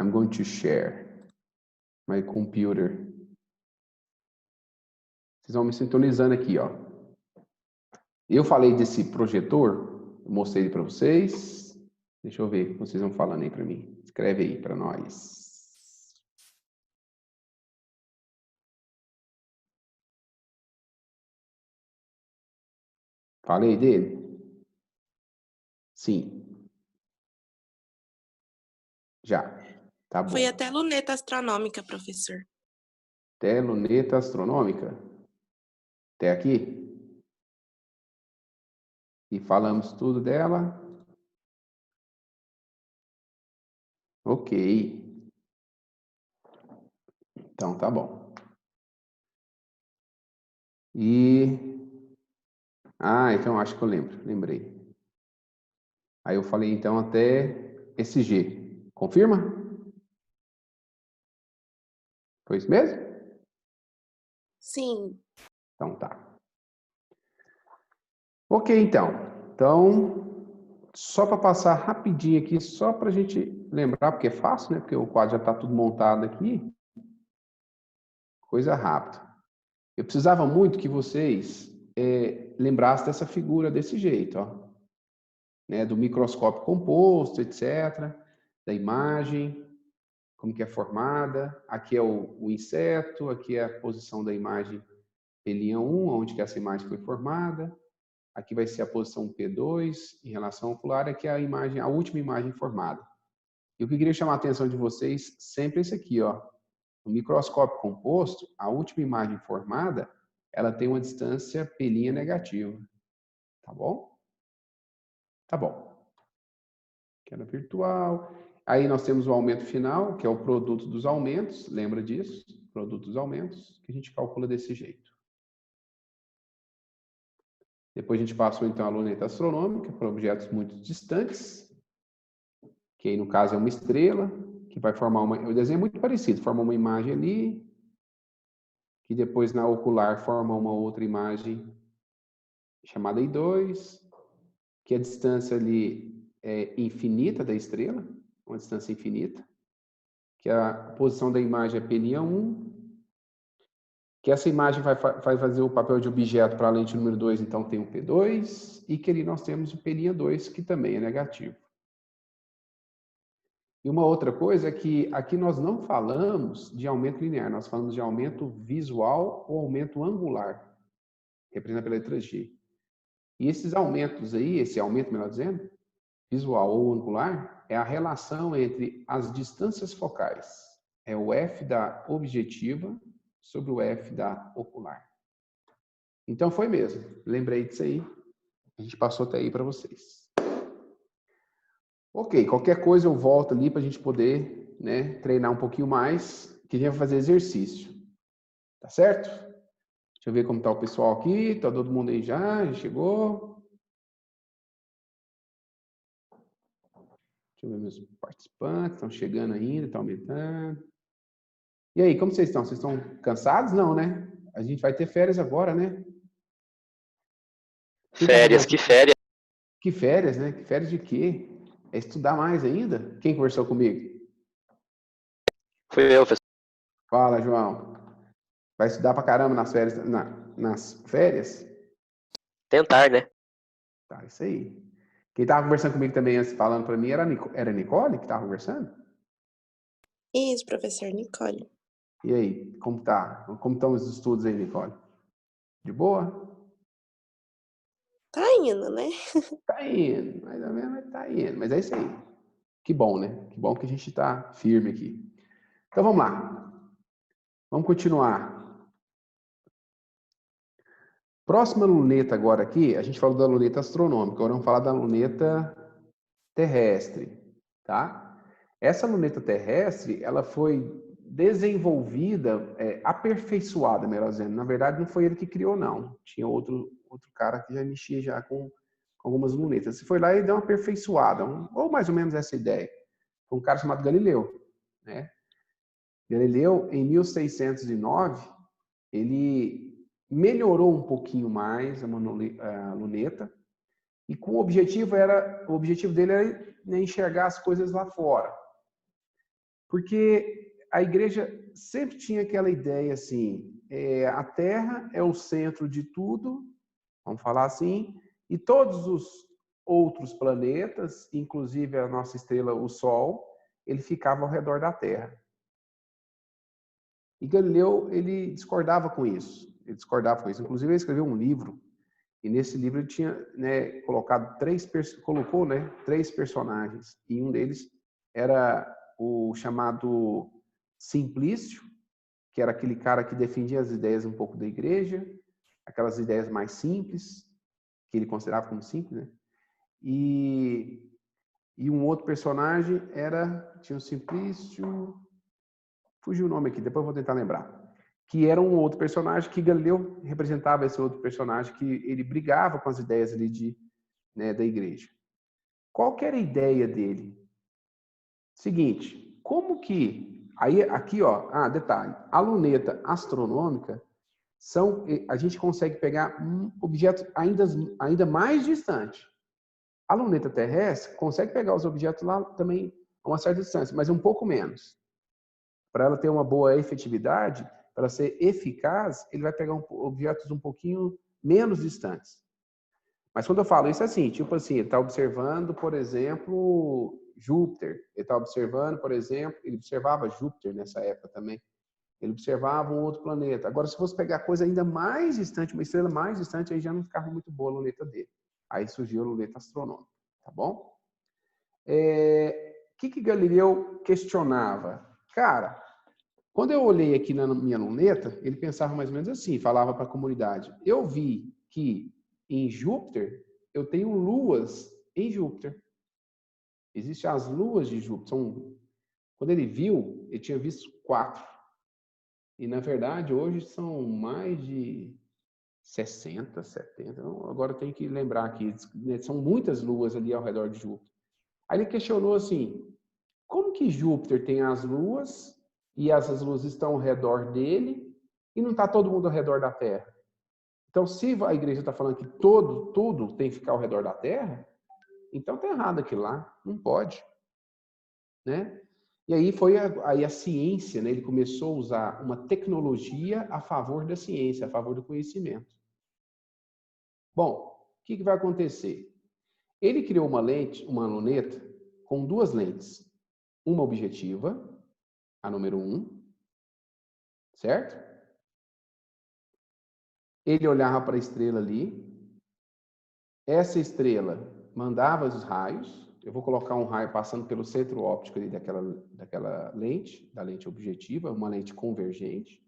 I'm going to share my computer. Vocês vão me sintonizando aqui, ó. Eu falei desse projetor, mostrei ele para vocês. Deixa eu ver o que vocês vão falando aí para mim. Escreve aí para nós. Falei dele? Sim. Já. Tá bom. Foi até luneta astronômica, professor. Até luneta astronômica? Até aqui? E falamos tudo dela? Ok. Então, tá bom. Então acho que eu lembrei. Aí eu falei, então, até esse G. Confirma? Foi isso mesmo? Sim. Então, tá. Ok, então. Então, só para passar rapidinho aqui, só para a gente lembrar, porque é fácil, né? Porque o quadro já está tudo montado aqui. Coisa rápida. Eu precisava muito que vocês lembrassem dessa figura desse jeito, ó. Né? Do microscópio composto, etc. Da imagem, como que é formada. Aqui é o inseto, aqui é a posição da imagem P'1, onde que essa imagem foi formada. Aqui vai ser a posição P2 em relação ao ocular, aqui é a última imagem formada. E o que eu queria chamar a atenção de vocês sempre é isso aqui, ó. No microscópio composto, a última imagem formada, ela tem uma distância P' negativa. Tá bom? Tá bom. Queda virtual. Aí nós temos o aumento final, que é o produto dos aumentos. Lembra disso? Produto dos aumentos, que a gente calcula desse jeito. Depois a gente passou, então, a luneta astronômica para objetos muito distantes, que aí, no caso, é uma estrela, que vai formar uma... O desenho é muito parecido, forma uma imagem ali, que depois, na ocular, forma uma outra imagem chamada I2, que a distância ali é infinita da estrela, uma distância infinita, que a posição da imagem é P'1, que essa imagem vai fazer o papel de objeto para a lente número 2, então tem o P2, e que ali nós temos o P'2, que também é negativo. E uma outra coisa é que aqui nós não falamos de aumento linear, nós falamos de aumento visual ou aumento angular, representado pela letra G. E esses aumentos aí, esse aumento, melhor dizendo, visual ou angular, é a relação entre as distâncias focais. É o F da objetiva sobre o F da ocular. Então foi mesmo, lembrei disso aí, a gente passou até aí para vocês. Ok, qualquer coisa eu volto ali para a gente poder, né, treinar um pouquinho mais, que a gente vai fazer exercício. Tá certo? Deixa eu ver como está o pessoal aqui, tá todo mundo aí já chegou. Deixa eu ver meus participantes, estão chegando ainda, estão aumentando. E aí, como vocês estão? Vocês estão cansados? Não, né? A gente vai ter férias agora, né? Férias, que férias. Que férias, né? Que férias de quê? É estudar mais ainda? Quem conversou comigo? Fui eu, professor. Fala, João. Vai estudar pra caramba nas férias? Nas férias? Tentar, né? Tá, isso aí. Quem tava conversando comigo também antes, falando pra mim, era a Nicole que tava conversando? Isso, professor Nicole. E aí, como tá? Como estão os estudos aí, Nicole? De boa? Tá indo, né? Tá indo, mais ou menos, mas tá indo. Mas é isso aí. Que bom, né? Que bom que a gente tá firme aqui. Então vamos lá. Vamos continuar. Próxima luneta agora aqui, a gente falou da luneta astronômica, agora vamos falar da luneta terrestre, tá? Essa luneta terrestre, ela foi desenvolvida, aperfeiçoada, melhor dizendo. Na verdade, não foi ele que criou, não. Tinha outro cara que já mexia já com algumas lunetas. Você foi lá e deu uma aperfeiçoada, ou mais ou menos essa ideia. Foi um cara chamado Galileu, né? Galileu, em 1609, ele melhorou um pouquinho mais a luneta, e o objetivo dele era enxergar as coisas lá fora. Porque a igreja sempre tinha aquela ideia assim, a Terra é o centro de tudo, vamos falar assim, e todos os outros planetas, inclusive a nossa estrela, o Sol, ele ficava ao redor da Terra. E Galileu, ele discordava com isso. Ele discordava com isso. Inclusive, ele escreveu um livro, e nesse livro ele tinha, né, colocou, né, 3 personagens. E um deles era o chamado Simplício, que era aquele cara que defendia as ideias um pouco da igreja, aquelas ideias mais simples, que ele considerava como simples, né? E um outro personagem tinha o Simplício, fugiu o nome aqui, depois eu vou tentar lembrar. Que era um outro personagem que Galileu representava esse outro personagem que ele brigava com as ideias ali né, da igreja. Qual que era a ideia dele? Seguinte, como que aí aqui, ó, detalhe, a luneta astronômica a gente consegue pegar um objeto ainda mais distante. A luneta terrestre consegue pegar os objetos lá também a uma certa distância, mas um pouco menos. Para ela ter uma boa efetividade, para ser eficaz, ele vai pegar objetos um pouquinho menos distantes. Mas quando eu falo isso, é assim, tipo assim, ele está observando, por exemplo, Júpiter. Ele está observando, por exemplo, ele observava Júpiter nessa época também. Ele observava um outro planeta. Agora, se fosse pegar coisa ainda mais distante, uma estrela mais distante, aí já não ficava muito boa a luneta dele. Aí surgiu a luneta astronômica, tá bom? Que Galileu questionava? Cara, quando eu olhei aqui na minha luneta, ele pensava mais ou menos assim, falava para a comunidade. Eu vi que em Júpiter, eu tenho luas em Júpiter. Existem as luas de Júpiter. Quando ele viu, ele tinha visto 4. E, na verdade, hoje são mais de 60, 70. Agora eu tenho que lembrar aqui. São muitas luas ali ao redor de Júpiter. Aí ele questionou assim, como que Júpiter tem as luas e essas luas estão ao redor dele e não está todo mundo ao redor da Terra? Então, se a igreja está falando que tudo tem que ficar ao redor da Terra, então está errado aquilo lá. Não pode. Né? E aí foi a ciência, né? Ele começou a usar uma tecnologia a favor da ciência, a favor do conhecimento. Bom, o que vai acontecer? Ele criou uma luneta, com 2 lentes. Uma objetiva, a número 1, certo? Ele olhava para a estrela ali. Essa estrela mandava os raios. Eu vou colocar um raio passando pelo centro óptico ali daquela lente, da lente objetiva, uma lente convergente.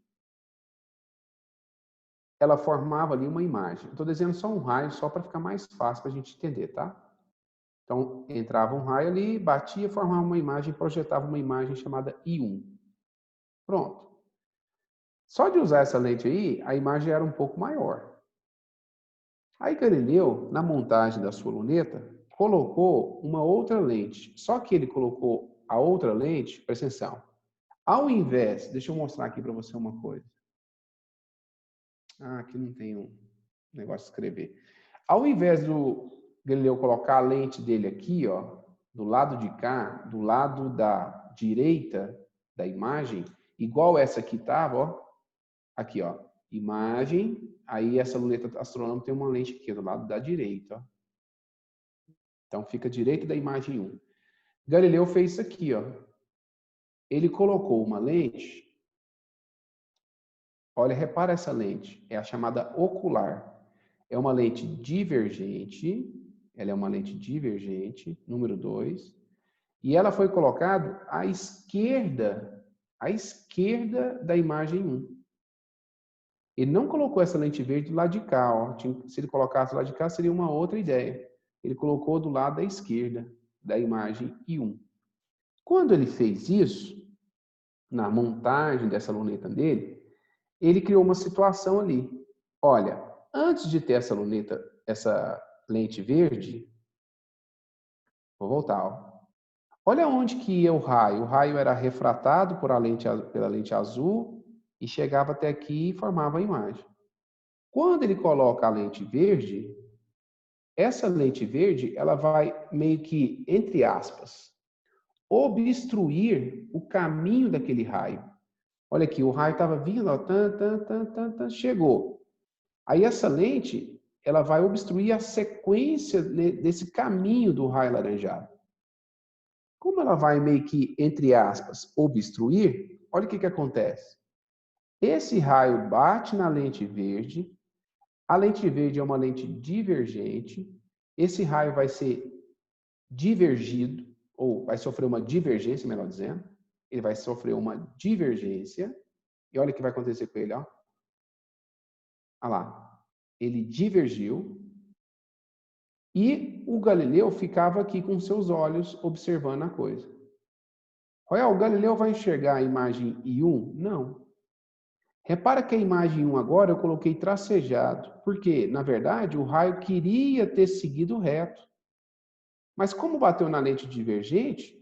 Ela formava ali uma imagem. Estou desenhando só um raio, só para ficar mais fácil para a gente entender, tá? Então, entrava um raio ali, batia, formava uma imagem, projetava uma imagem chamada I1. Pronto. Só de usar essa lente aí, a imagem era um pouco maior. Aí Galileu, na montagem da sua luneta, colocou uma outra lente. Só que ele colocou a outra lente, presta atenção, ao invés, deixa eu mostrar aqui para você uma coisa. Aqui não tem um negócio de escrever. Ao invés do Galileu colocar a lente dele aqui, ó, do lado de cá, do lado da direita da imagem, igual essa aqui estava, ó, aqui, ó, imagem, aí essa luneta astronômica tem uma lente aqui do lado da direita, ó. Então fica à direita da imagem 1. Galileu fez isso aqui, ó. Ele colocou uma lente. Olha, repara essa lente, é a chamada ocular. É uma lente divergente, ela é uma lente divergente, número 2, e ela foi colocada à esquerda da imagem 1. Ele não colocou essa lente verde do lado de cá, ó. Se ele colocasse do lado de cá, seria uma outra ideia. Ele colocou do lado da esquerda da imagem I1. Quando ele fez isso, na montagem dessa luneta dele, ele criou uma situação ali. Olha, antes de ter essa luneta, essa lente verde, vou voltar, ó. Olha onde que ia o raio. O raio era refratado pela lente azul e chegava até aqui e formava a imagem. Quando ele coloca a lente verde, essa lente verde, ela vai meio que, entre aspas, obstruir o caminho daquele raio. Olha aqui, o raio estava vindo, ó, chegou. Aí essa lente, ela vai obstruir a sequência desse caminho do raio laranjado. Como ela vai meio que, entre aspas, obstruir, olha o que acontece. Esse raio bate na lente verde, a lente verde é uma lente divergente, esse raio vai ser divergido, ou vai sofrer uma divergência, melhor dizendo, ele vai sofrer uma divergência, e olha o que vai acontecer com ele, ó. Olha lá, ele divergiu, e o Galileu ficava aqui com seus olhos observando a coisa. Olha, o Galileu vai enxergar a imagem I1? Não. Repara que a imagem 1 agora eu coloquei tracejado, porque, na verdade, o raio queria ter seguido reto. Mas como bateu na lente divergente,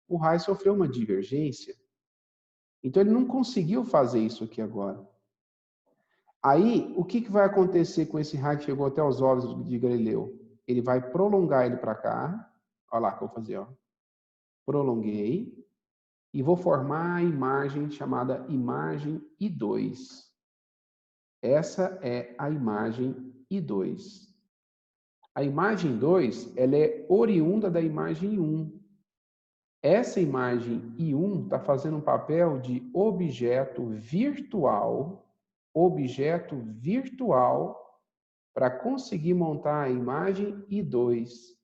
o raio sofreu uma divergência. Então ele não conseguiu fazer isso aqui agora. Aí, o que vai acontecer com esse raio que chegou até os olhos de Galileu? Ele vai prolongar ele para cá. Olha lá o que eu vou fazer, ó. Prolonguei. E vou formar a imagem chamada imagem I2. Essa é a imagem I2. A imagem 2, ela é oriunda da imagem 1. Essa imagem I1 está fazendo um papel de objeto virtual para conseguir montar a imagem I2.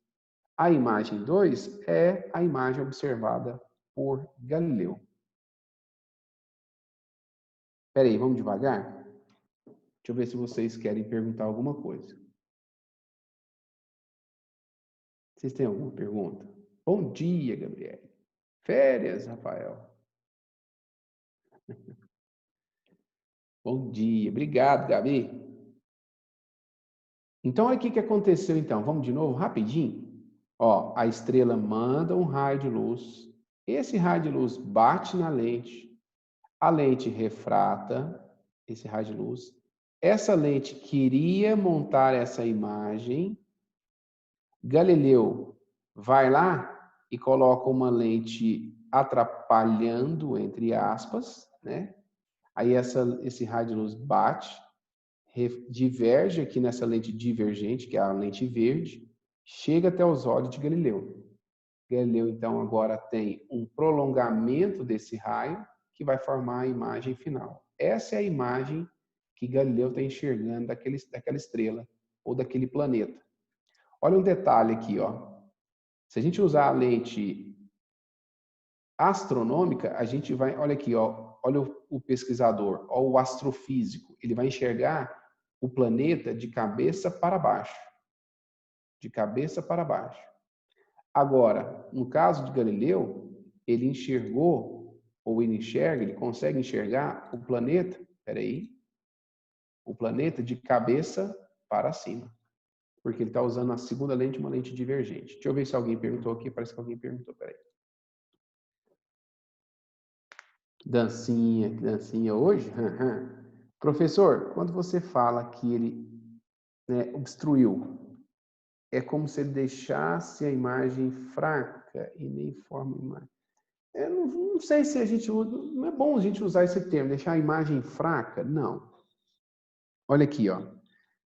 A imagem 2 é a imagem observada por Galileu. Espera aí, vamos devagar? Deixa eu ver se vocês querem perguntar alguma coisa. Vocês têm alguma pergunta? Bom dia, Gabriele. Férias, Rafael. Bom dia. Obrigado, Gabi. Então, olha o que aconteceu, então. Vamos de novo, rapidinho? Ó, a estrela manda um raio de luz. Esse raio de luz bate na lente. A lente refrata esse raio de luz. Essa lente queria montar essa imagem. Galileu vai lá e coloca uma lente atrapalhando, entre aspas, né? Aí esse raio de luz bate, diverge aqui nessa lente divergente, que é a lente verde, chega até os olhos de Galileu. Galileu, então, agora tem um prolongamento desse raio que vai formar a imagem final. Essa é a imagem que Galileu está enxergando daquela estrela ou daquele planeta. Olha um detalhe aqui, ó. Se a gente usar a lente astronômica, a gente vai, olha aqui, ó, olha o pesquisador, ó, o astrofísico, ele vai enxergar o planeta de cabeça para baixo. De cabeça para baixo. Agora, no caso de Galileu, ele enxergou, ou ele enxerga, ele consegue enxergar o planeta, o planeta de cabeça para cima. Porque ele está usando a segunda lente, uma lente divergente. Deixa eu ver se alguém perguntou aqui, parece que alguém perguntou, peraí. Dancinha hoje? Professor, quando você fala que ele, né, obstruiu, é como se ele deixasse a imagem fraca e nem forma a imagem. Eu não sei se a gente usa, não é bom a gente usar esse termo, deixar a imagem fraca? Não. Olha aqui, ó.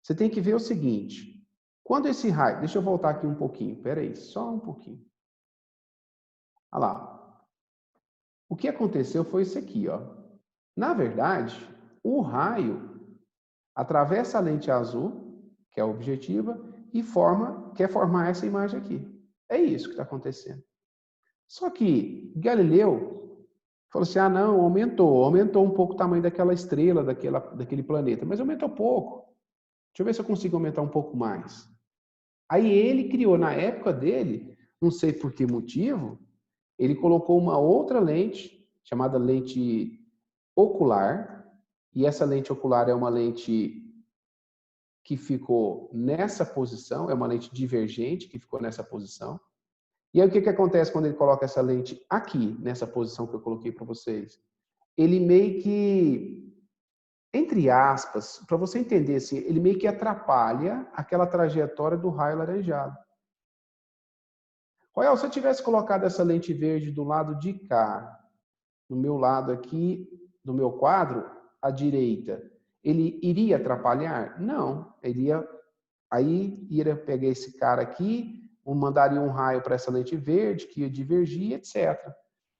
Você tem que ver o seguinte, quando esse raio, deixa eu voltar aqui um pouquinho, peraí, só um pouquinho. Olha lá. O que aconteceu foi isso aqui, ó. Na verdade, o raio atravessa a lente azul, que é a objetiva, e quer formar essa imagem aqui. É isso que está acontecendo. Só que Galileu falou assim, ah, não, aumentou um pouco o tamanho daquela estrela, daquele planeta, mas aumentou pouco. Deixa eu ver se eu consigo aumentar um pouco mais. Aí ele criou, na época dele, não sei por que motivo, ele colocou uma outra lente, chamada lente ocular, e essa lente ocular é uma lente que ficou nessa posição, é uma lente divergente que ficou nessa posição. E aí o que acontece quando ele coloca essa lente aqui, nessa posição que eu coloquei para vocês? Ele meio que, entre aspas, para você entender assim, ele meio que atrapalha aquela trajetória do raio laranjado. Royal, se eu tivesse colocado essa lente verde do lado de cá, no meu lado aqui, do meu quadro, à direita, ele iria atrapalhar? Não, ele iria pegar esse cara aqui, mandaria um raio para essa lente verde, que ia divergir, etc.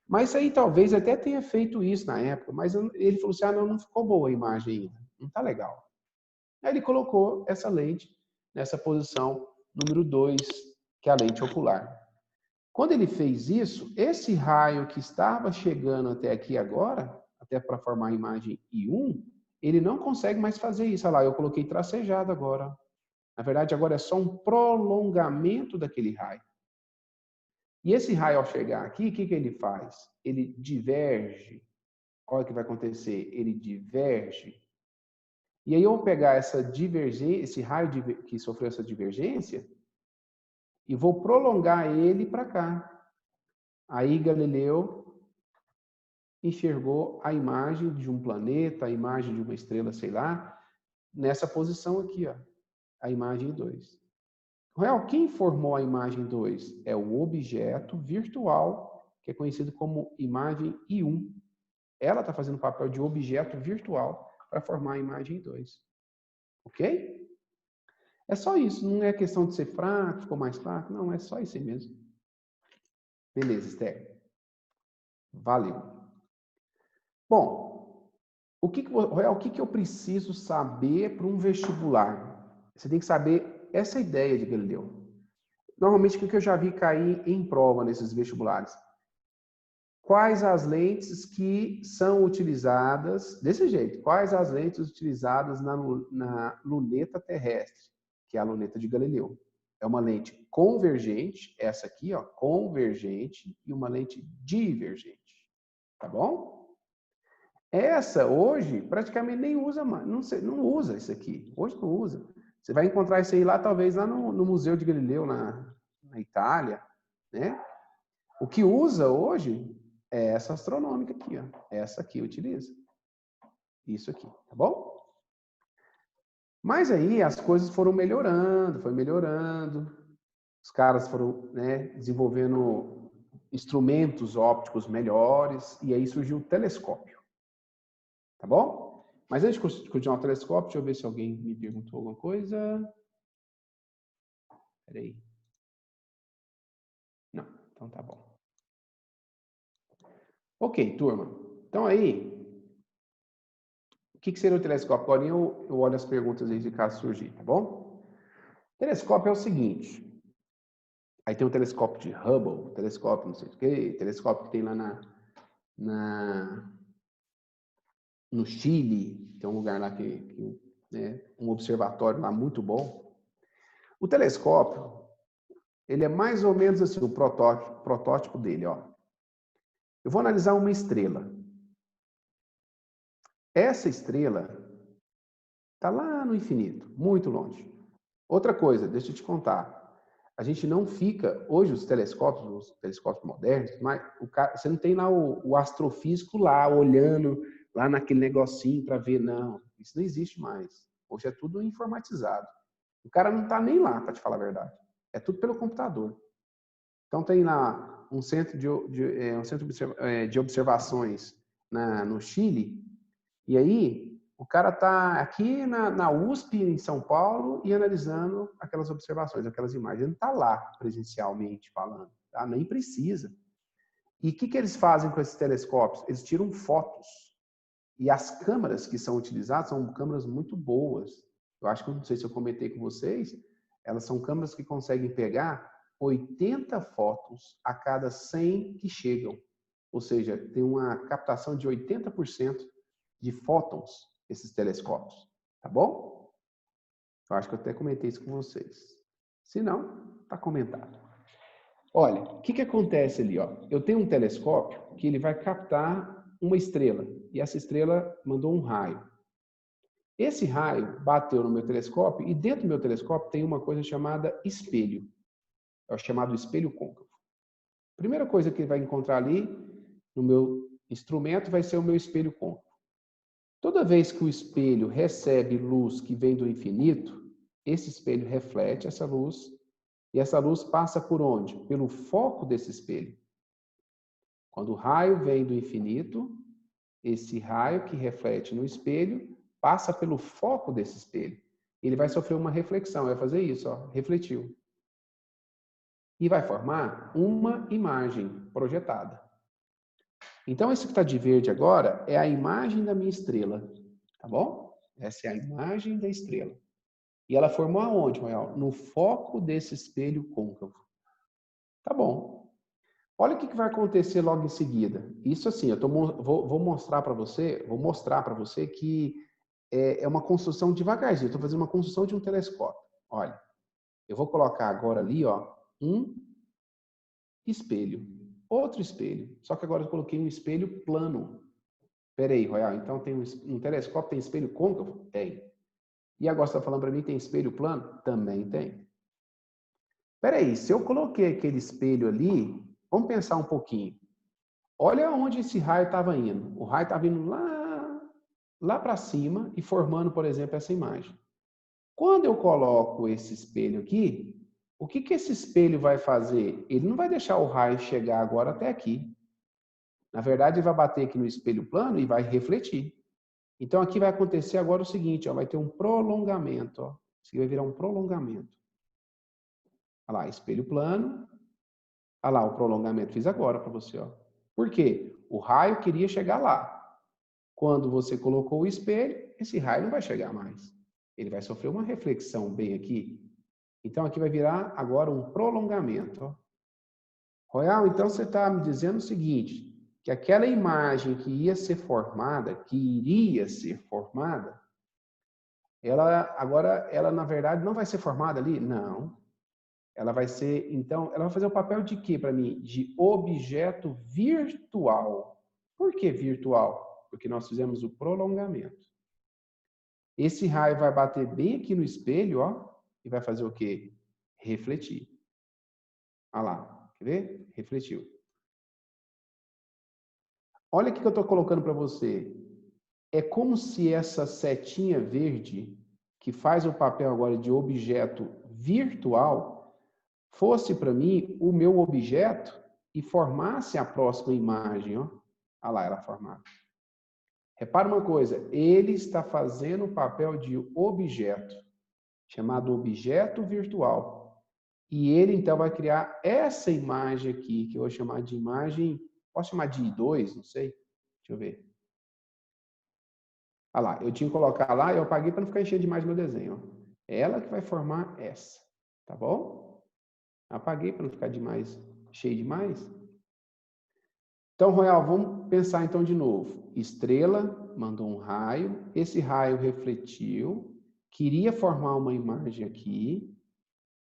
Mas aí talvez até tenha feito isso na época, mas ele falou assim, não ficou boa a imagem ainda, não está legal. Aí ele colocou essa lente nessa posição número 2, que é a lente ocular. Quando ele fez isso, esse raio que estava chegando até aqui agora, até para formar a imagem I1, ele não consegue mais fazer isso. Olha lá, eu coloquei tracejado agora. Na verdade, agora é só um prolongamento daquele raio. E esse raio, ao chegar aqui, o que ele faz? Ele diverge. Olha o que vai acontecer. Ele diverge. E aí eu vou pegar essa divergência, esse raio que sofreu essa divergência, e vou prolongar ele para cá. Aí Galileu enxergou a imagem de um planeta, a imagem de uma estrela, sei lá, nessa posição aqui, ó, a imagem 2. Real, quem formou a imagem 2? É o objeto virtual, que é conhecido como imagem I1. Ela está fazendo o papel de objeto virtual para formar a imagem 2. Ok? É só isso, não é questão de ser fraco, ficou mais fraco, não, é só isso aí mesmo. Beleza, Esther. Valeu. Bom, o que eu preciso saber para um vestibular? Você tem que saber essa ideia de Galileu. Normalmente, o que eu já vi cair em prova nesses vestibulares? Quais as lentes que são utilizadas, desse jeito, quais as lentes utilizadas na luneta terrestre, que é a luneta de Galileu? É uma lente convergente, essa aqui, ó, convergente, e uma lente divergente. Tá bom? Essa, hoje, praticamente nem usa mais, não usa isso aqui. Hoje não usa. Você vai encontrar isso aí lá, talvez, lá no Museu de Galileu, na Itália, né? O que usa hoje é essa astronômica aqui, ó. Essa aqui utiliza. Isso aqui, tá bom? Mas aí as coisas foram melhorando, foi melhorando. Os caras foram, né, desenvolvendo instrumentos ópticos melhores, e aí surgiu o telescópio. Tá bom? Mas antes de continuar o telescópio, deixa eu ver se alguém me perguntou alguma coisa. Peraí. Não, então tá bom. Ok, turma. Então aí, o que seria o telescópio? Agora eu olho as perguntas aí de caso surgir, tá bom? O telescópio é o seguinte. Aí tem o telescópio de Hubble, telescópio não sei o quê, telescópio que tem lá no Chile, tem um lugar lá né, um observatório lá muito bom. O telescópio, ele é mais ou menos assim, o protótipo dele, ó. Eu vou analisar uma estrela. Essa estrela está lá no infinito, muito longe. Outra coisa, deixa eu te contar. A gente não fica, hoje os telescópios modernos, mas você não tem lá o astrofísico lá, olhando lá naquele negocinho para ver, não. Isso não existe mais. Hoje é tudo informatizado. O cara não está nem lá, para te falar a verdade. É tudo pelo computador. Então tem lá um centro de observações no Chile, e aí o cara está aqui na USP, em São Paulo, e analisando aquelas observações, aquelas imagens. Ele não está lá presencialmente falando, tá? Nem precisa. E o que eles fazem com esses telescópios? Eles tiram fotos. E as câmeras que são utilizadas são câmeras muito boas. Eu acho que, não sei se eu comentei com vocês, elas são câmeras que conseguem pegar 80 fotos a cada 100 que chegam. Ou seja, tem uma captação de 80% de fótons, esses telescópios. Tá bom? Eu acho que eu até comentei isso com vocês. Se não, está comentado. Olha, o que acontece ali? Ó? Eu tenho um telescópio que ele vai captar uma estrela. E essa estrela mandou um raio. Esse raio bateu no meu telescópio e dentro do meu telescópio tem uma coisa chamada espelho. É o chamado espelho côncavo. A primeira coisa que ele vai encontrar ali no meu instrumento vai ser o meu espelho côncavo. Toda vez que o espelho recebe luz que vem do infinito, esse espelho reflete essa luz E essa luz passa por onde? Pelo foco desse espelho. Quando o raio vem do infinito, esse raio que reflete no espelho passa pelo foco desse espelho. Ele vai sofrer uma reflexão, vai fazer isso, ó, refletiu. E vai formar uma imagem projetada. Então, esse que está de verde agora é a imagem da minha estrela, tá bom? Essa é a imagem da estrela. E ela formou aonde, Royal? No foco desse espelho côncavo. Tá bom. Olha o que vai acontecer logo em seguida. Isso assim, vou mostrar para você que é uma construção devagarzinho. Estou fazendo uma construção de um telescópio. Olha, eu vou colocar agora ali, ó, um espelho, outro espelho. Só que agora eu coloquei um espelho plano. Espera aí, Royal, então tem um telescópio, tem espelho côncavo? Tem. E agora você está falando para mim que tem espelho plano? Também tem. Espera aí, se eu coloquei aquele espelho ali, vamos pensar um pouquinho. Olha onde esse raio estava indo. O raio estava indo lá para cima e formando, por exemplo, essa imagem. Quando eu coloco esse espelho aqui, o que esse espelho vai fazer? Ele não vai deixar o raio chegar agora até aqui. Na verdade, ele vai bater aqui no espelho plano e vai refletir. Então, aqui vai acontecer agora o seguinte, ó, vai ter um prolongamento. Ó. Isso aqui vai virar um prolongamento. Olha lá, espelho plano. Olha lá, o prolongamento fiz agora para você. Ó. Por quê? O raio queria chegar lá. Quando você colocou o espelho, esse raio não vai chegar mais. Ele vai sofrer uma reflexão bem aqui. Então, aqui vai virar agora um prolongamento. Ó. Royal, então você está me dizendo o seguinte, que aquela imagem que iria ser formada, ela na verdade não vai ser formada ali? Não. Ela vai ser, então, ela vai fazer o papel de quê para mim? De objeto virtual. Por que virtual? Porque nós fizemos o prolongamento. Esse raio vai bater bem aqui no espelho, ó, e vai fazer o quê? Refletir. Olha lá, quer ver? Refletiu. Olha o que eu estou colocando para você. É como se essa setinha verde, que faz o papel agora de objeto virtual, fosse para mim o meu objeto e formasse a próxima imagem. Ó. Olha lá, ela formada. Repara uma coisa, ele está fazendo o papel de objeto, chamado objeto virtual. E ele, então, vai criar essa imagem aqui, que eu vou chamar de imagem, posso chamar de I2, não sei. Deixa eu ver. Olha lá, eu tinha que colocar lá, eu apaguei para não ficar enchendo demais meu desenho. Ó. É ela que vai formar essa, tá bom? Apaguei para não ficar cheio demais. Então, Royal, vamos pensar então de novo. Estrela mandou um raio, esse raio refletiu, queria formar uma imagem aqui,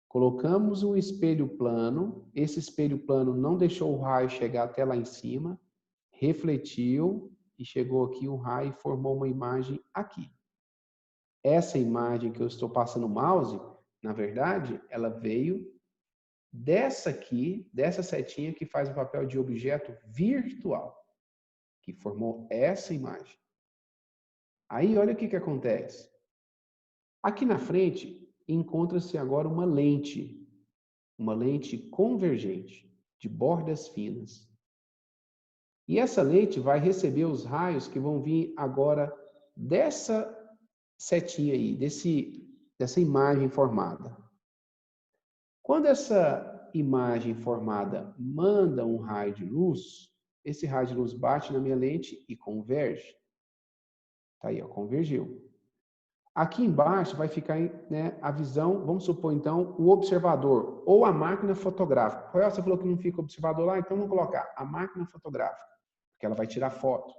colocamos um espelho plano, esse espelho plano não deixou o raio chegar até lá em cima, refletiu e chegou aqui o raio e formou uma imagem aqui. Essa imagem que eu estou passando o mouse, na verdade, ela veio dessa aqui, dessa setinha que faz o papel de objeto virtual, que formou essa imagem. Aí, olha o que acontece. Aqui na frente, encontra-se agora uma lente convergente, de bordas finas. E essa lente vai receber os raios que vão vir agora dessa setinha aí, dessa imagem formada. Quando essa imagem formada manda um raio de luz, esse raio de luz bate na minha lente e converge. Tá aí, ó, convergiu. Aqui embaixo vai ficar, né, a visão, vamos supor então, o observador ou a máquina fotográfica. Royal, você falou que não fica observador lá, então vamos colocar a máquina fotográfica, porque ela vai tirar foto.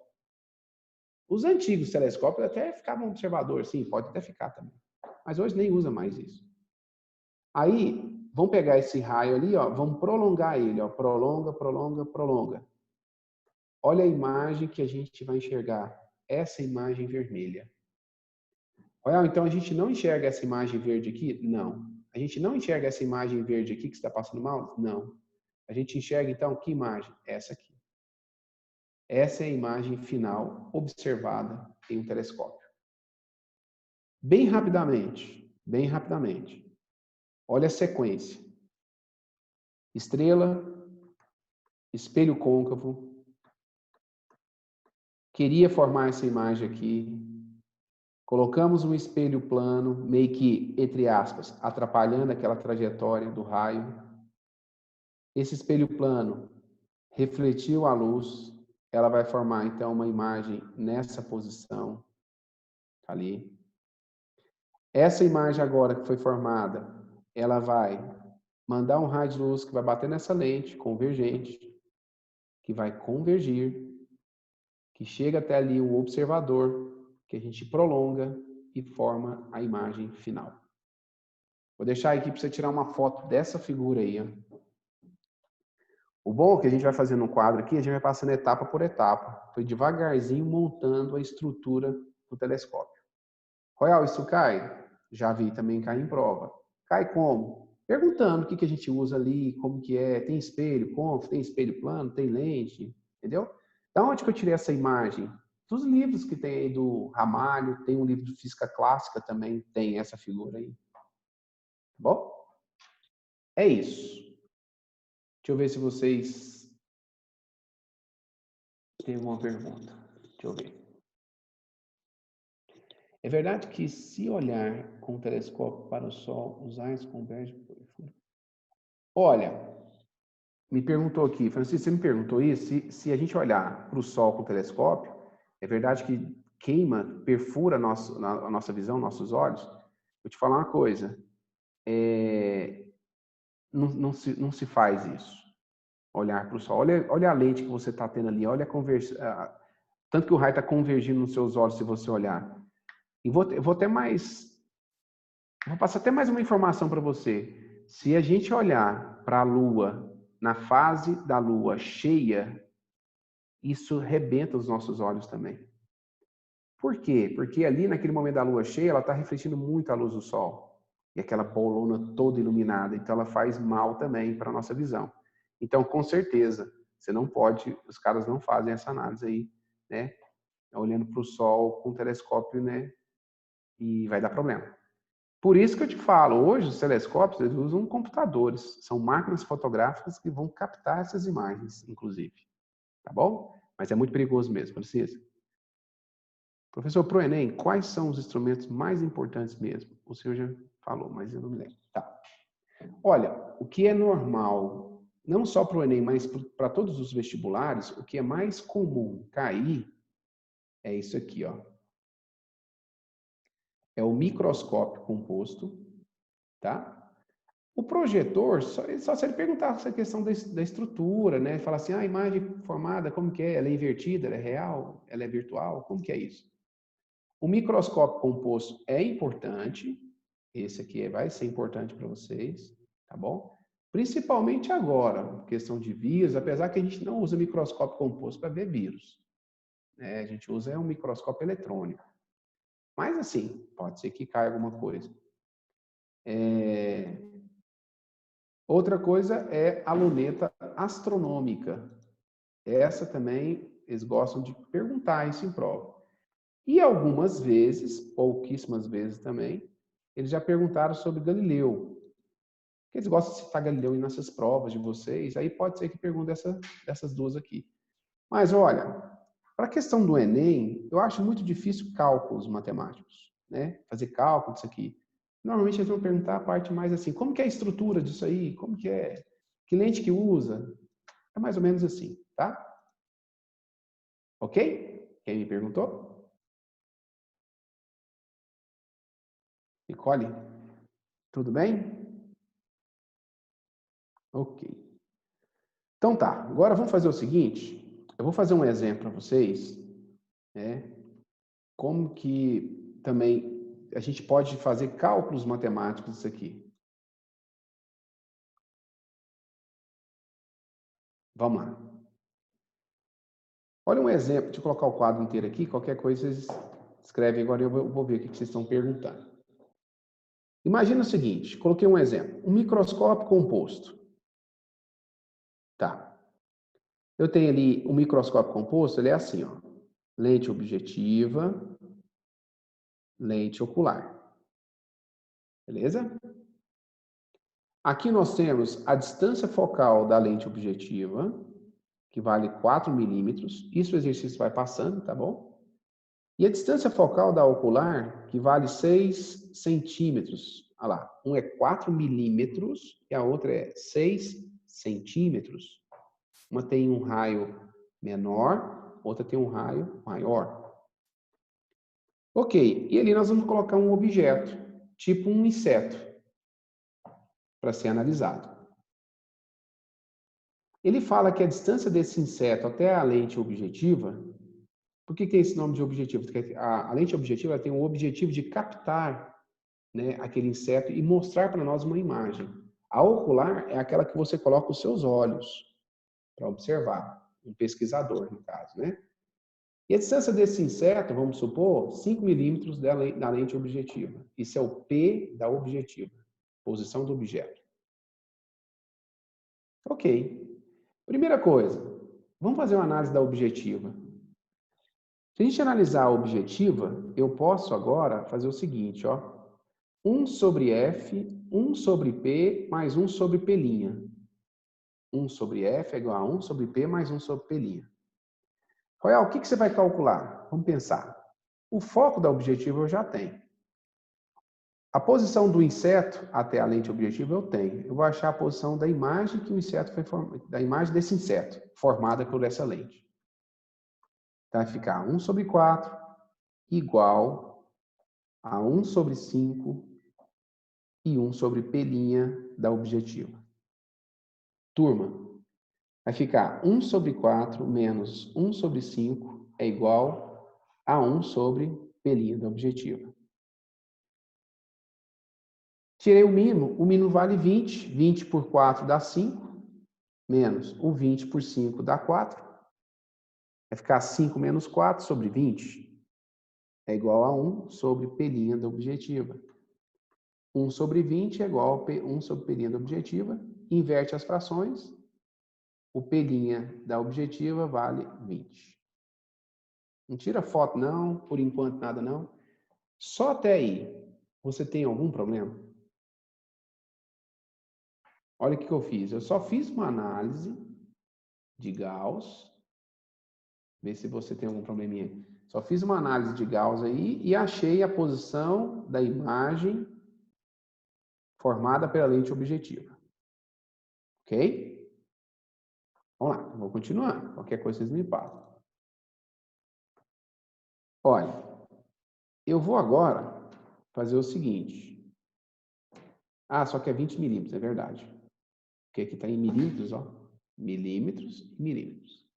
Os antigos telescópios até ficavam observador, sim, pode até ficar também. Mas hoje nem usa mais isso. Aí, vamos pegar esse raio ali, ó, vamos prolongar ele, ó, prolonga, prolonga, prolonga. Olha a imagem que a gente vai enxergar, essa imagem vermelha. Olha, então a gente não enxerga essa imagem verde aqui? Não. A gente não enxerga essa imagem verde aqui que está passando mal? Não. A gente enxerga então que imagem? Essa aqui. Essa é a imagem final observada em um telescópio. Bem rapidamente. Olha a sequência. estrela, espelho côncavo. Queria formar essa imagem aqui. Colocamos um espelho plano, meio que, entre aspas, atrapalhando aquela trajetória do raio. Esse espelho plano refletiu a luz. Ela vai formar, então, uma imagem nessa posição. Ali. Essa imagem agora que foi formada, ela vai mandar um raio de luz que vai bater nessa lente convergente, que vai convergir, que chega até ali o observador, que a gente prolonga e forma a imagem final. Vou deixar aqui para você tirar uma foto dessa figura aí. Ó. O bom é que a gente vai fazendo um quadro aqui, a gente vai passando etapa por etapa. Foi devagarzinho montando a estrutura do telescópio. Royal, isso cai? Já vi também cair em prova. Cai como? Perguntando o que a gente usa ali, como que é, tem espelho côncavo, tem espelho plano, tem lente, entendeu? Da onde que eu tirei essa imagem? Dos livros que tem aí do Ramalho, tem um livro de física clássica também, tem essa figura aí. Tá bom? É isso. Deixa eu ver se vocês têm alguma pergunta. Deixa eu ver. É verdade que se olhar com o telescópio para o Sol, os raios convergem por fora? Olha, me perguntou aqui, Francisco, você me perguntou isso? Se a gente olhar para o Sol com o telescópio, é verdade que queima, perfura a nossa visão, nossos olhos? Vou te falar uma coisa, não se faz isso, olhar para o Sol. Olha a lente que você está tendo ali, olha a conversão, tanto que o raio está convergindo nos seus olhos se você olhar. E vou passar até mais uma informação para você. Se a gente olhar para a Lua na fase da Lua cheia, isso rebenta os nossos olhos também. Por quê? Porque ali naquele momento da Lua cheia, ela está refletindo muito a luz do Sol. E aquela bolona toda iluminada. Então ela faz mal também para a nossa visão. Então, com certeza, você não pode, os caras não fazem essa análise aí, né? Olhando para o Sol com o telescópio, né? E vai dar problema. Por isso que eu te falo, hoje os telescópios eles usam computadores, são máquinas fotográficas que vão captar essas imagens, inclusive. Tá bom? Mas é muito perigoso mesmo, precisa. Professor, pro Enem, quais são os instrumentos mais importantes mesmo? O senhor já falou, mas eu não me lembro. Tá. Olha, o que é normal, não só para o Enem, mas para todos os vestibulares, o que é mais comum cair é isso aqui, ó. É o microscópio composto, tá? O projetor, só se ele perguntar essa questão da estrutura, né? Falar assim, a imagem formada, como que é? Ela é invertida, ela é real, ela é virtual, como que é isso? O microscópio composto é importante, esse aqui vai ser importante para vocês, tá bom? Principalmente agora, questão de vírus, apesar que a gente não usa microscópio composto para ver vírus, né? A gente usa um microscópio eletrônico. Mas assim, pode ser que caia alguma coisa. Outra coisa é a luneta astronômica. Essa também, eles gostam de perguntar isso em prova. E algumas vezes, pouquíssimas vezes também, eles já perguntaram sobre Galileu. Eles gostam de citar Galileu nessas provas de vocês, aí pode ser que perguntem dessas duas aqui. Mas olha, para a questão do Enem, eu acho muito difícil cálculos matemáticos, né? Fazer cálculo disso aqui. Normalmente eles vão perguntar a parte mais assim, como que é a estrutura disso aí? Como que é? Que lente que usa? É mais ou menos assim, tá? Ok? Quem me perguntou? Nicole? Tudo bem? Ok. Então tá, agora vamos fazer o seguinte, eu vou fazer um exemplo para vocês, né? Como que também a gente pode fazer cálculos matemáticos disso aqui. Vamos lá. Olha um exemplo, deixa eu colocar o quadro inteiro aqui, qualquer coisa vocês escrevem agora e eu vou ver o que vocês estão perguntando. Imagina o seguinte, coloquei um exemplo, um microscópio composto. Tá. Eu tenho ali um microscópio composto, ele é assim, ó. Lente objetiva, lente ocular. Beleza? Aqui nós temos a distância focal da lente objetiva, que vale 4 milímetros. Isso o exercício vai passando, tá bom? E a distância focal da ocular, que vale 6 centímetros. Olha lá, um é 4 milímetros e a outra é 6 centímetros. Uma tem um raio menor, outra tem um raio maior. Ok, e ali nós vamos colocar um objeto, tipo um inseto, para ser analisado. Ele fala que a distância desse inseto até a lente objetiva, por que tem esse nome de objetivo? Porque a lente objetiva tem o objetivo de captar, né, aquele inseto e mostrar para nós uma imagem. A ocular é aquela que você coloca os seus olhos para observar, um pesquisador, no caso, né? E a distância desse inseto, vamos supor, 5 milímetros da lente objetiva. Isso é o P da objetiva, posição do objeto. Ok. Primeira coisa, vamos fazer uma análise da objetiva. Se a gente analisar a objetiva, eu posso agora fazer o seguinte, ó. 1 sobre F, 1 sobre P, mais 1 sobre P'. 1 sobre F é igual a 1 sobre P mais 1 sobre P'. Royal, o que você vai calcular? Vamos pensar. O foco da objetiva eu já tenho. A posição do inseto até a lente objetiva eu tenho. Eu vou achar a posição da imagem que o inseto foi da imagem desse inseto, formada por essa lente. Então vai ficar 1 sobre 4 igual a 1 sobre 5 e 1 sobre P' da objetiva. Turma, vai ficar 1 sobre 4 menos 1 sobre 5 é igual a 1 sobre P' da objetiva. Tirei o mínimo vale 20. 20 por 4 dá 5, menos o 20 por 5 dá 4. Vai ficar 5 menos 4 sobre 20 é igual a 1 sobre P' da objetiva. 1 sobre 20 é igual a 1 sobre P' da objetiva. Inverte as frações. O P' da objetiva vale 20. Não tira foto não, por enquanto nada não. Só até aí, você tem algum problema? Olha o que eu fiz. Eu só fiz uma análise de Gauss. Vê se você tem algum probleminha aí. Só fiz uma análise de Gauss aí e achei a posição da imagem formada pela lente objetiva. Ok? Vamos lá, eu vou continuar. Qualquer coisa vocês me passam. Olha, eu vou agora fazer o seguinte. Ah, só que é 20 milímetros, é verdade. Porque aqui está em milímetros, ó. Milímetros e milímetros.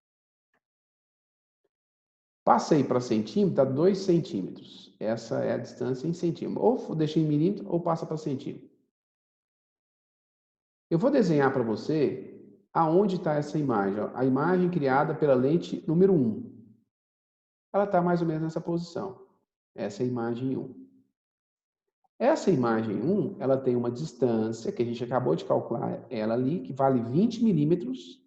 Passei para centímetro, dá 2 centímetros. Essa é a distância em centímetro. Ou deixa em milímetro ou passa para centímetro. Eu vou desenhar para você aonde está essa imagem. Ó. A imagem criada pela lente número 1. Ela está mais ou menos nessa posição. Essa é a imagem 1. Essa imagem 1, ela tem uma distância, que a gente acabou de calcular ela ali, que vale 20 milímetros,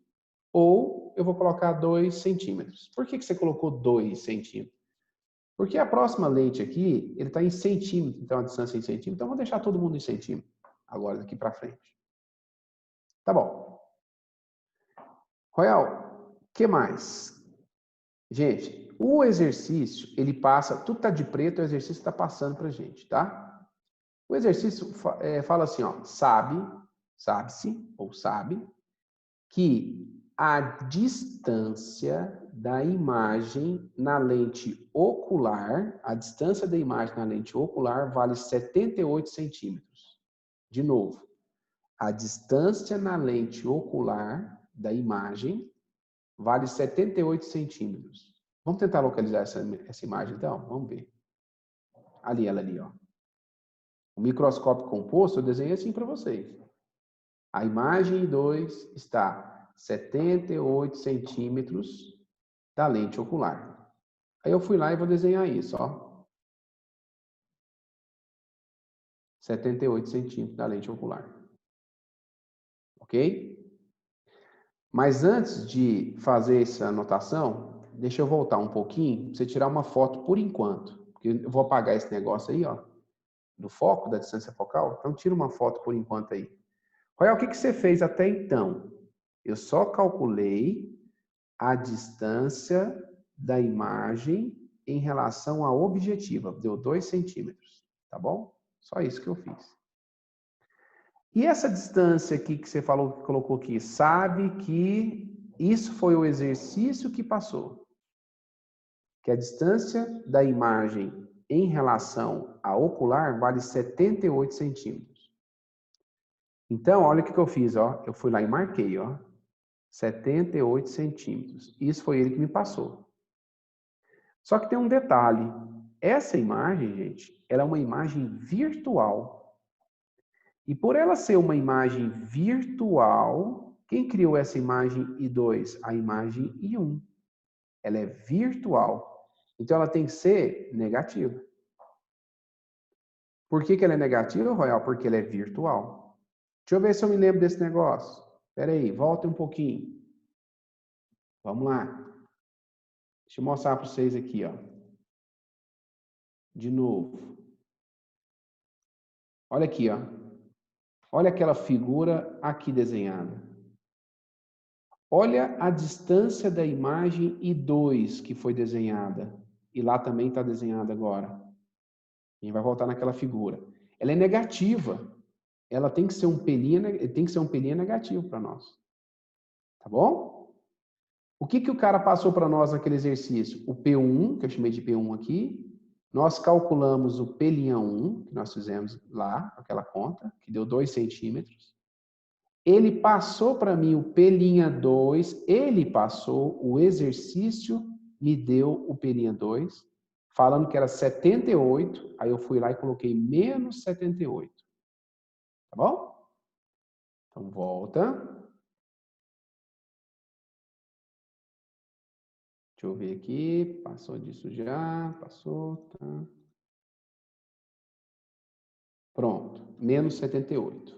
ou eu vou colocar 2 centímetros. Por que você colocou 2 centímetros? Porque a próxima lente aqui, ele está em centímetro, então a distância é em centímetro, então eu vou deixar todo mundo em centímetro, agora daqui para frente. Tá bom. Royal, o que mais? Gente, o exercício, ele passa, tudo está de preto, o exercício está passando para a gente, tá? O exercício fala assim, ó, sabe-se, ou sabe, que a distância da imagem na lente ocular, a distância da imagem na lente ocular vale 78 centímetros. De novo, a distância na lente ocular da imagem vale 78 centímetros. Vamos tentar localizar essa imagem, então? Vamos ver. Ali, ela ali, ó. O microscópio composto eu desenhei assim para vocês. A imagem 2 está 78 centímetros da lente ocular. Aí eu fui lá e vou desenhar isso, ó. 78 centímetros da lente ocular. Ok? Mas antes de fazer essa anotação, deixa eu voltar um pouquinho, para você tirar uma foto por enquanto. Porque eu vou apagar esse negócio aí, ó, do foco, da distância focal. Então, tira uma foto por enquanto aí. Royal, o que você fez até então? Eu só calculei a distância da imagem em relação à objetiva. Deu 2 centímetros, tá bom? Só isso que eu fiz. E essa distância aqui que você falou, que colocou aqui, sabe que isso foi o exercício que passou. Que a distância da imagem em relação à ocular vale 78 centímetros. Então, olha o que eu fiz, ó. Eu fui lá e marquei, ó. 78 centímetros. Isso foi ele que me passou. Só que tem um detalhe. Essa imagem, gente, ela é uma imagem virtual. E por ela ser uma imagem virtual, quem criou essa imagem I2? A imagem I1. Ela é virtual. Então ela tem que ser negativa. Por que ela é negativa, Royal? Porque ela é virtual. Deixa eu ver se eu me lembro desse negócio. Espera aí, volta um pouquinho. Vamos lá. Deixa eu mostrar para vocês aqui, ó. De novo. Olha aqui, ó. Olha aquela figura aqui desenhada. Olha a distância da imagem I2 que foi desenhada. E lá também está desenhada agora. A gente vai voltar naquela figura. Ela é negativa. Ela tem que ser um pelinho negativo para nós. Tá bom? O que o cara passou para nós naquele exercício? O P1, que eu chamei de P1 aqui. Nós calculamos o P'1, que nós fizemos lá, aquela conta, que deu 2 centímetros. Ele passou para mim o P'2, ele passou o exercício, me deu o P'2, falando que era 78, aí eu fui lá e coloquei menos 78. Tá bom? Então, volta. Deixa eu ver aqui. Passou disso já. Passou, tá. Pronto. Menos 78.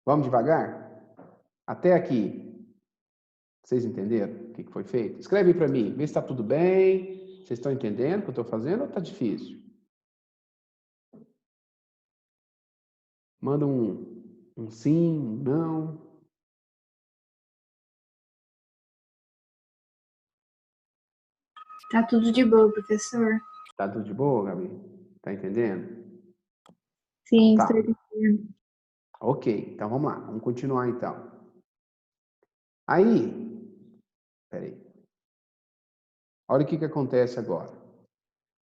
Vamos devagar? Até aqui. Vocês entenderam o que foi feito? Escreve aí para mim. Vê se está tudo bem. Vocês estão entendendo o que eu estou fazendo ou está difícil? Manda um sim, um não. Tá tudo de boa, professor. Tá tudo de boa, Gabi? Tá entendendo? Sim, Tá. estou entendendo. Ok, então vamos lá. Vamos continuar então. Aí, peraí. Olha o que acontece agora.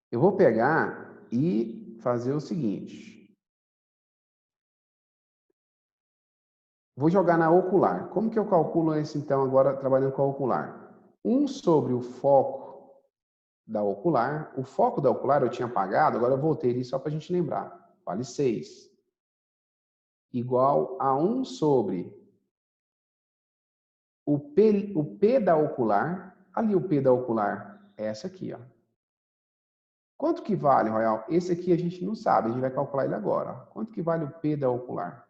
Eu vou pegar e fazer o seguinte. Vou jogar na ocular. Como que eu calculo isso então agora trabalhando com a ocular? 1 sobre o foco da ocular. O foco da ocular eu tinha apagado, agora eu voltei ali só para a gente lembrar. Vale 6. Igual a 1 sobre o P da ocular. Ali o P da ocular é essa aqui, ó. Quanto que vale, Royal? Esse aqui a gente não sabe, a gente vai calcular ele agora. Ó. Quanto que vale o P da ocular?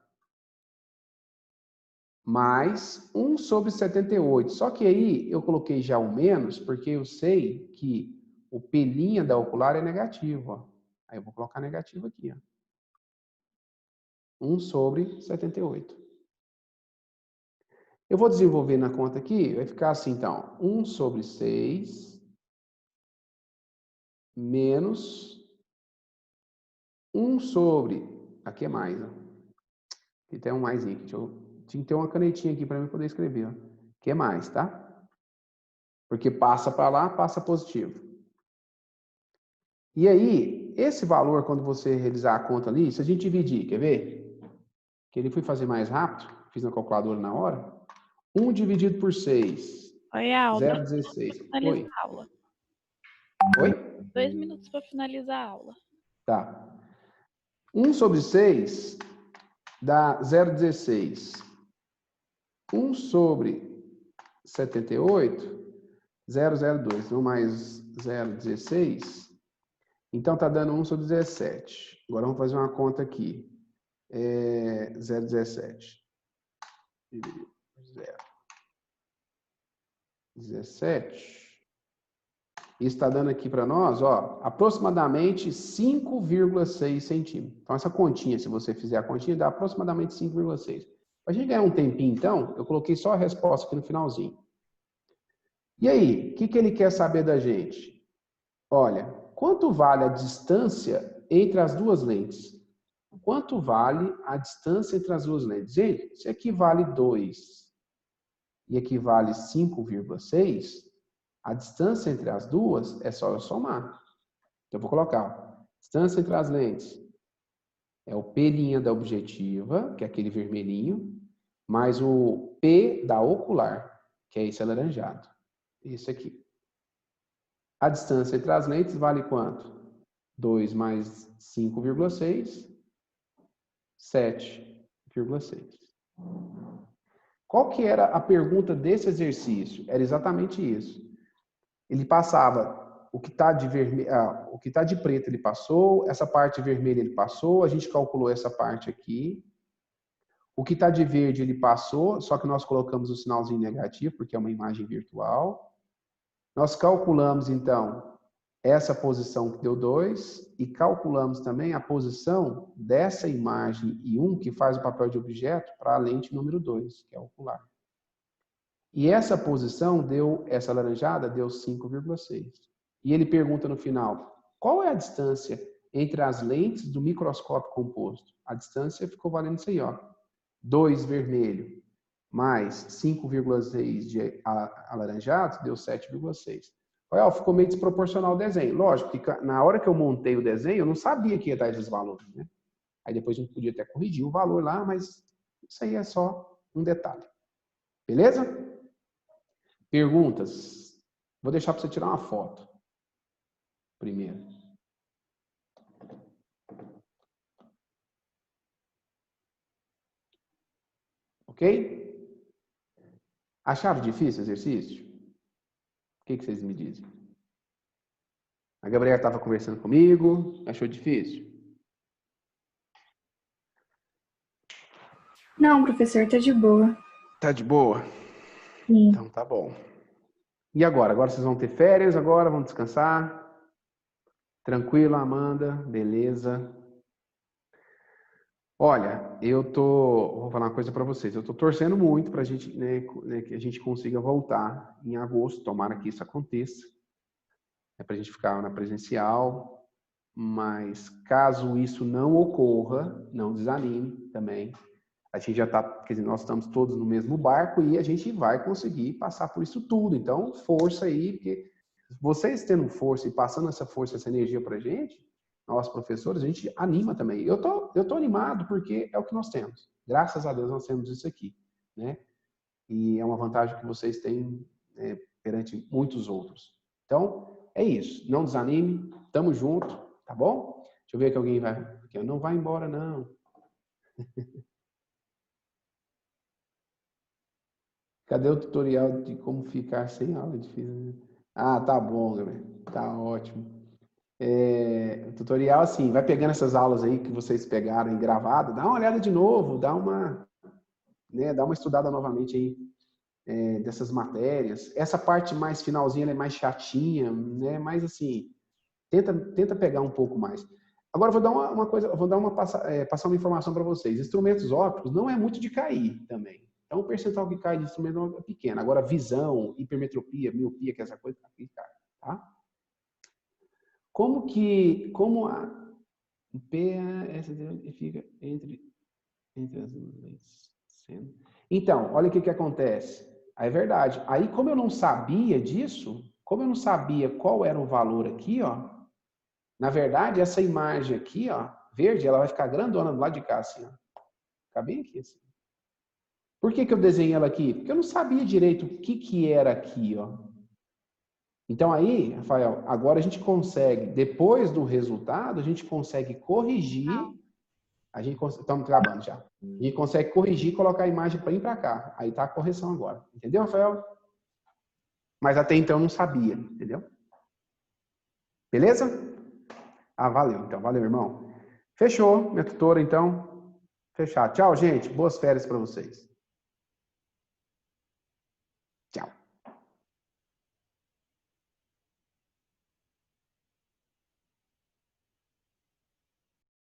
Mais 1 sobre 78. Só que aí eu coloquei já o menos, porque eu sei que o P' da ocular é negativo. Ó. Aí eu vou colocar negativo aqui. Ó. 1 sobre 78. Eu vou desenvolver na conta aqui, vai ficar assim, então. 1 sobre 6 menos 1 sobre... Aqui é mais, ó. Aqui tem um mais aqui. Tinha que ter uma canetinha aqui para mim poder escrever. Ó. Aqui é mais, tá? Porque passa para lá, passa positivo. E aí, esse valor, quando você realizar a conta ali, se a gente dividir, quer ver? Que ele fui fazer mais rápido, fiz na calculadora na hora. 1 dividido por 6. Oi, aula. 0,16. Oi. A aula. Oi? 2 minutos para finalizar a aula. Tá. 1 sobre 6 dá 0,16. 1 sobre 78, 0,02. Então, mais 0,16. Então, está dando 1 sobre 17. Agora, vamos fazer uma conta aqui. 0,17. 0. 17. Isso está dando aqui para nós, ó, aproximadamente 5,6 centímetros. Então, essa continha, se você fizer a continha, dá aproximadamente 5,6. Para a gente ganhar um tempinho, então, eu coloquei só a resposta aqui no finalzinho. E aí, o que ele quer saber da gente? Olha, quanto vale a distância entre as duas lentes? Quanto vale a distância entre as duas lentes? Gente, se aqui vale 2 e aqui vale 5,6, a distância entre as duas é só eu somar. Então, eu vou colocar, ó, distância entre as lentes é o P' da objetiva, que é aquele vermelhinho, mais o P da ocular, que é esse alaranjado. Esse aqui. A distância entre as lentes vale quanto? 2 mais 5,6, 7,6. Qual que era a pergunta desse exercício? Era exatamente isso. Ele passava o que está de vermelho, o que está de preto ele passou, essa parte vermelha ele passou, a gente calculou essa parte aqui. O que está de verde ele passou, só que nós colocamos o sinalzinho negativo, porque é uma imagem virtual. Nós calculamos, então, essa posição que deu 2 e calculamos também a posição dessa imagem I1, que faz o papel de objeto, para a lente número 2, que é a ocular. E essa posição deu, essa alaranjada, deu 5,6. E ele pergunta no final, qual é a distância entre as lentes do microscópio composto? A distância ficou valendo isso aí, ó. 2 vermelho mais 5,6 de alaranjado, deu 7,6. Olha, ficou meio desproporcional o desenho. Lógico que na hora que eu montei o desenho, eu não sabia que ia dar esses valores, né? Aí depois a gente podia até corrigir o valor lá, mas isso aí é só um detalhe. Beleza? Perguntas? Vou deixar para você tirar uma foto. Primeiro. Ok? Acharam difícil o exercício? O que vocês me dizem? A Gabriela estava conversando comigo. Achou difícil? Não, professor, tá de boa. Tá de boa? Sim. Então tá bom. E agora? Agora vocês vão ter férias, agora vão descansar? Tranquilo, Amanda? Beleza? Olha, vou falar uma coisa para vocês. Eu tô torcendo muito para a gente, né, que a gente consiga voltar em agosto. Tomara que isso aconteça. É para a gente ficar na presencial. Mas caso isso não ocorra, não desanime também. A gente já está, quer dizer, nós estamos todos no mesmo barco e a gente vai conseguir passar por isso tudo. Então, força aí, porque vocês tendo força e passando essa força, essa energia para a gente, nós professores, a gente anima também. Eu tô animado porque é o que nós temos. Graças a Deus nós temos isso aqui, né? E é uma vantagem que vocês têm perante muitos outros. Então, é isso. Não desanime, tamo junto, tá bom? Deixa eu ver que alguém vai... Não vai embora, não. Cadê o tutorial de como ficar sem aula difícil? Ah, tá bom, galera. Tá ótimo. O tutorial, assim, vai pegando essas aulas aí que vocês pegaram em gravado, dá uma olhada de novo, dá uma estudada novamente aí dessas matérias. Essa parte mais finalzinha, ela é mais chatinha, né? Mas, assim, tenta pegar um pouco mais. Agora, vou dar uma coisa, passar uma informação para vocês. Instrumentos ópticos não é muito de cair também. Então, o percentual que cai de instrumento é pequeno. Agora, visão, hipermetropia, miopia, que é essa coisa, aqui cai, tá? Como a PAS fica entre as duas lentes? Então, olha o que acontece. É verdade. Aí, como eu não sabia disso, como eu não sabia qual era o valor aqui, ó, na verdade, essa imagem aqui, ó, verde, ela vai ficar grandona do lado de cá, assim, ó. Ficar bem aqui, assim. Por que eu desenhei ela aqui? Porque eu não sabia direito o que era aqui, ó. Então aí, Rafael, agora a gente consegue, depois do resultado, a gente consegue corrigir, estamos gravando já, a gente consegue corrigir e colocar a imagem para ir para cá. Aí tá a correção agora. Entendeu, Rafael? Mas até então eu não sabia, entendeu? Beleza? Ah, valeu, então. Valeu, irmão. Fechou, minha tutora, então. Fechado. Tchau, gente. Boas férias para vocês. Tchau.